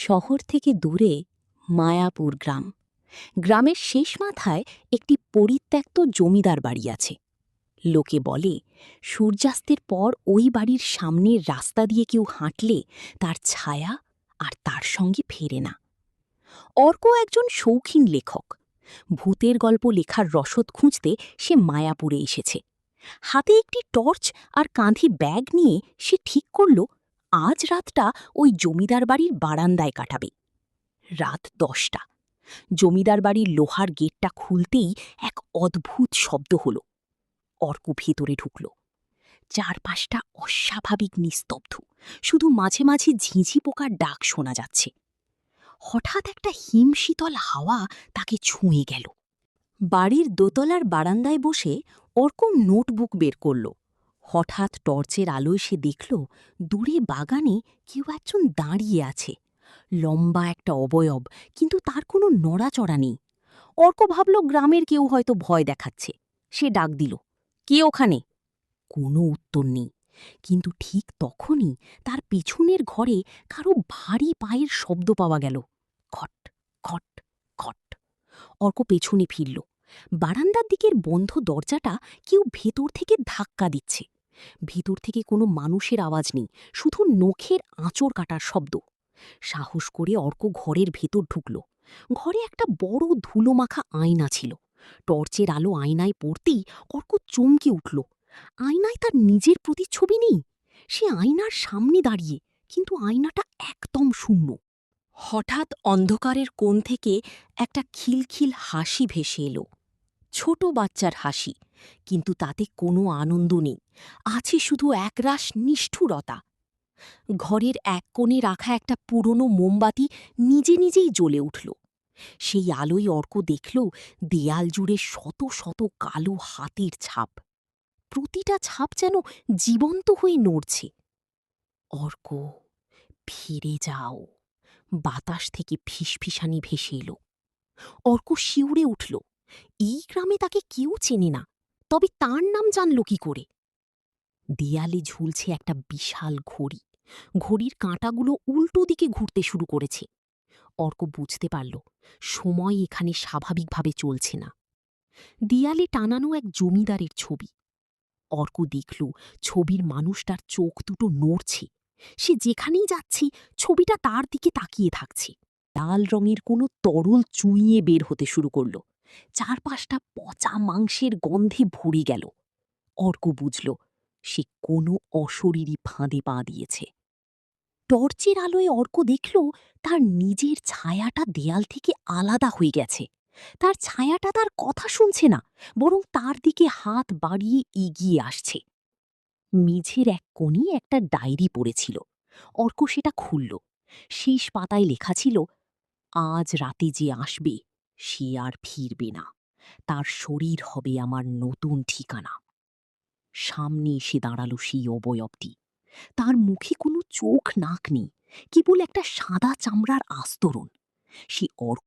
শহর থেকে দূরে মায়াপুর গ্রাম। গ্রামের শেষ মাথায় একটি পরিত্যক্ত জমিদার বাড়ি আছে। লোকে বলে সূর্যাস্তের পর ওই বাড়ির সামনের রাস্তা দিয়ে কেউ হাঁটলে তার ছায়া আর তার সঙ্গে ফেরে না। অর্ক একজন শৌখিন লেখক। ভূতের গল্প লেখার রসদ খুঁজতে সে মায়াপুরে এসেছে। হাতে একটি টর্চ আর কাঁধে ব্যাগ নিয়ে সে ঠিক করল আজ রাতটা ওই জমিদার বাড়ির বারান্দায় কাটাবে। রাত 10টা। জমিদার বাড়ির লোহার গেটটা খুলতেই এক অদ্ভুত শব্দ হল। অর্ক ভেতরে ঢুকল। চারপাশটা অস্বাভাবিক নিস্তব্ধ, শুধু মাঝে মাঝে ঝিঁঝি পোকার ডাক শোনা যাচ্ছে। হঠাৎ একটা হিমশীতল হাওয়া তাকে ছুঁয়ে গেল। বাড়ির দোতলার বারান্দায় বসে অর্ক নোটবুক বের করল। হঠাৎ টর্চের আলোয় সে দেখল দূরে বাগানে কেউ একজন দাঁড়িয়ে আছে। লম্বা একটা অবয়ব, কিন্তু তার কোনো নড়াচড়া নেই। অর্ক ভাবল গ্রামের কেউ হয়তো ভয় দেখাচ্ছে। সে ডাক দিল, কে ওখানে? কোনো উত্তর নেই। কিন্তু ঠিক তখনই তার পেছনের ঘরে কারো ভারী পায়ের শব্দ পাওয়া গেল। খট খট খট। অর্ক পেছনে ফিরল। বারান্দার দিকের বন্ধ দরজাটা কেউ ভেতর থেকে ধাক্কা দিচ্ছে। ভেতর থেকে কোনো মানুষের আওয়াজ নেই, শুধু নখের আঁচড় কাটার শব্দ। সাহস করে অর্ক ঘরের ভেতর ঢুকল। ঘরে একটা বড় ধুলোমাখা আয়না ছিল। টর্চের আলো আয়নায় পড়তেই অর্ক চমকে উঠল। আয়নায় তার নিজের প্রতিচ্ছবি নেই। সে আয়নার সামনে দাঁড়িয়ে, কিন্তু আয়নাটা একদম শূন্য। হঠাৎ অন্ধকারের কোণ থেকে একটা খিলখিল হাসি ভেসে এলো। ছোট বাচ্চার হাসি, কিন্তু তাতে কোনো আনন্দ নেই। আছে শুধু একরাশ নিষ্ঠুরতা। ঘরের এক কোণে রাখা একটা পুরনো মোমবাতি নিজে নিজেই জ্বলে উঠল। সেই আলোয় অর্ক দেখল দেয়াল জুড়ে শত শত কালো হাতের ছাপ। প্রতিটা ছাপ যেন জীবন্ত হয়ে নড়ছে। অর্ক, ফিরে যাও। বাতাস থেকে ফিসফিসানি ভেসে এলো। অর্ক শিউরে উঠল। এই গ্রামে তাকে কেউ চেনে না, তবে তার নাম জানল কি করে? দেয়ালে ঝুলছে একটা বিশাল ঘড়ি। ঘড়ির কাঁটাগুলো উল্টো দিকে ঘুরতে শুরু করেছে। অর্ক বুঝতে পারল সময় এখানে স্বাভাবিকভাবে চলছে না। দেয়ালে টানানো এক জমিদারের ছবি। অর্ক দেখল ছবির মানুষটার চোখ দুটো নড়ছে। সে যেখানেই যাচ্ছে ছবিটা তার দিকে তাকিয়ে থাকছে। লাল রঙের কোনো তরল চুইয়ে বের হতে শুরু করল। চারপাশটা পচা মাংসের গন্ধে ভরে গেল। অর্ক বুঝল সে কোনো অশরীরী ফাঁদে পা দিয়েছে। টর্চের আলোয় অর্ক দেখল তার নিজের ছায়াটা দেয়াল থেকে আলাদা হয়ে গেছে। তার ছায়াটা তার কথা শুনছে না, বরং তার দিকে হাত বাড়িয়ে এগিয়ে আসছে। মেঝের এক কোণে একটা ডায়েরি পড়েছিল। অর্ক সেটা খুলল। শেষ পাতায় লেখা ছিল, আজ রাতে যে আসবে সে আর ফিরবে না। তার শরীর হবে আমার নতুন ঠিকানা। সামনে এসে দাঁড়াল সেই অবয়বটি। তার মুখে কোনো চোখ নাক নেই, কেবল একটা সাদা চামড়ার আস্তরণ। সে অর্ক